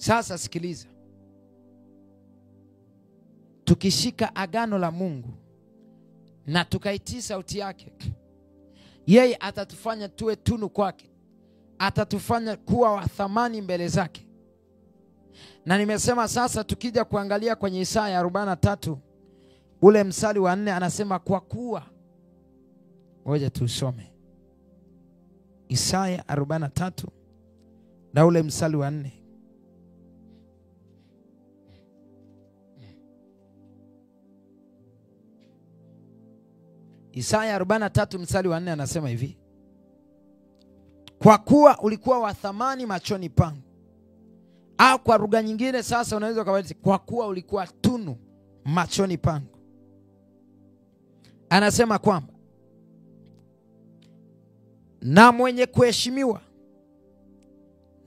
Sasa sikiliza. Tukishika agano la Mungu na tukaitii sauti yake, yeye atatufanya tuwe tunu kwake. Atatufanya kuwa wa thamani mbele zake. Na nimesema sasa tukija kuangalia kwenye Isaya 43 ule mstari wa 4 anasema kwa kuwa. Ngoja tusome. Isaya 43 na ule mstari wa 4. Isaya 43 mstari wa 4 anasema hivi: kwa kuwa ulikuwa wa thamani machoni pangu. Au kwa lugha nyingine sasa unaweza kubadilisha, kwa kuwa ulikuwa tunu machoni pangu. Anasema kwamba na mwenye kuheshimiwa,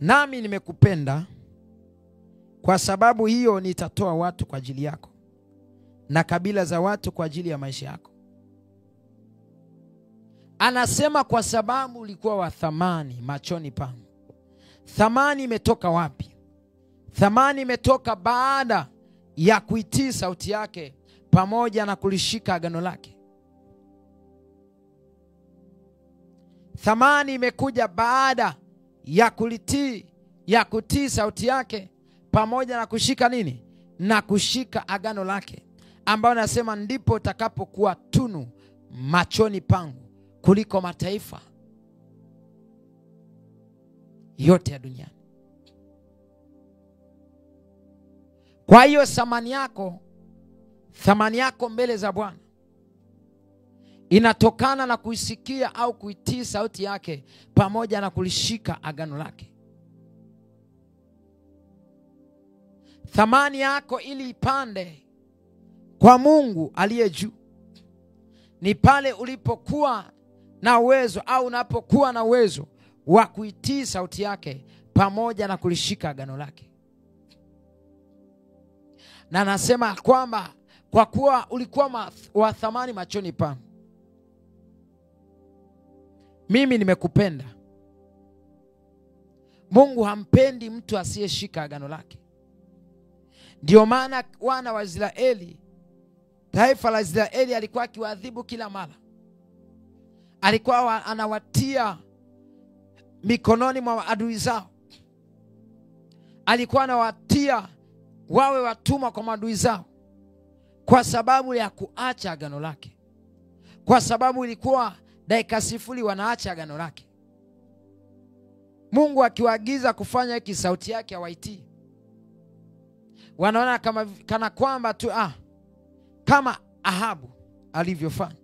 nami nimekupenda, kwa sababu hiyo nitatoa watu kwa ajili yako na kabila za watu kwa ajili ya maisha yako. Anasema kwa sababu ulikuwa wa thamani machoni pangu. Thamani imetoka wapi? Thamani imetoka baada ya kuitii sauti yake pamoja na kulishika agano lake. Thamani imekuja baada ya kutii sauti yake pamoja na kushika nini? Na kushika agano lake, ambao nasema ndipo utakapokuwa tunu machoni pangu kuliko mataifa yote ya duniani. Kwa hiyo thamani yako mbele za Bwana inatokana na kuisikia au kuitii sauti yake pamoja na kulishika agano lake. Thamani yako ili ipande kwa Mungu aliye juu ni pale ulipokuwa na uwezo au unapokuwa na uwezo wa kuitii sauti yake pamoja na kulishika agano lake. Na nasema kwamba kwa kuwa ulikuwa wa thamani machoni pangu, mimi nimekupenda. Mungu hampendi mtu asiyeshika agano lake. Ndio maana wana wa Israeli, taifa la Israeli, alikuwa akiwaadhibu kila mara. Alikuwa anawatia mikononi mwa adui zao. Alikuwa anawatia wawe watumwa kwa maadui zao kwa sababu ya kuacha agano lake. Kwa sababu ilikuwa dakika sifuri wanaacha agano lake. Mungu akiwaagiza kufanya hiki, sauti yake hawaitii. Wanaona kana kwamba tu kama Ahabu alivyofanya.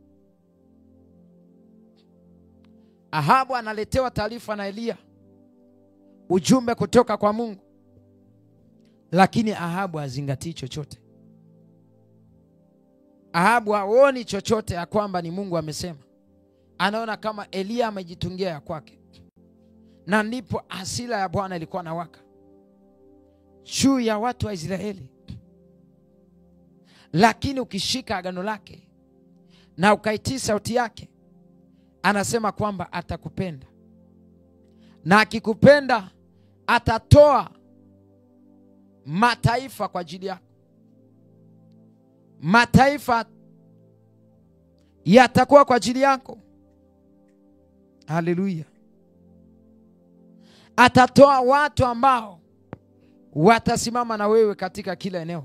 Ahabu analetewa taarifa na Elia, ujumbe kutoka kwa Mungu, lakini Ahabu hazingatii chochote. Ahabu haoni chochote ya kwamba ni Mungu amesema. Anaona kama Elia amejitungia ya kwake. Na ndipo hasira ya Bwana ilikuwa inawaka juu ya watu wa Israeli. Lakini ukishika agano lake na ukaitii sauti yake, anasema kwamba atakupenda. Na akikupenda atatoa mataifa kwa ajili yako. Mataifa yatakuwa kwa ajili yako. Haleluya. Atatoa watu ambao watasimama na wewe katika kila eneo.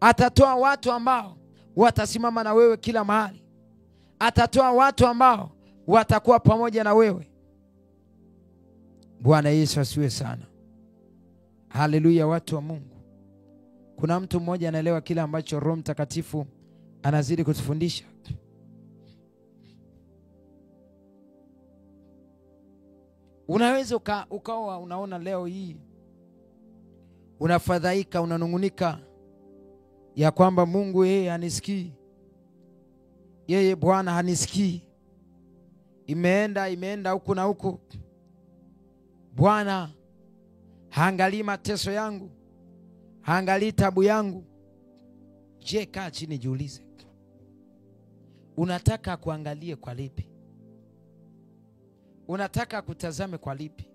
Atatoa watu ambao watasimama na wewe kila mahali. Atatoa watu ambao watakuwa pamoja na wewe. Bwana Yesu asiwe sana. Haleluya, watu wa Mungu. Kuna mtu mmoja anaelewa kile ambacho Roho Mtakatifu anazidi kutufundisha? Unaweza ukawa unaona leo hii unafadhaika, unanungunika ya kwamba Mungu yeye hanisikii. Yeye Bwana hanisikii. Imeenda huku na huku. Bwana haangalii mateso yangu, haangalii tabu yangu. Je, kaa chini jiulize. Unataka kuangalie kwa lipi? Unataka kutazame kwa lipi?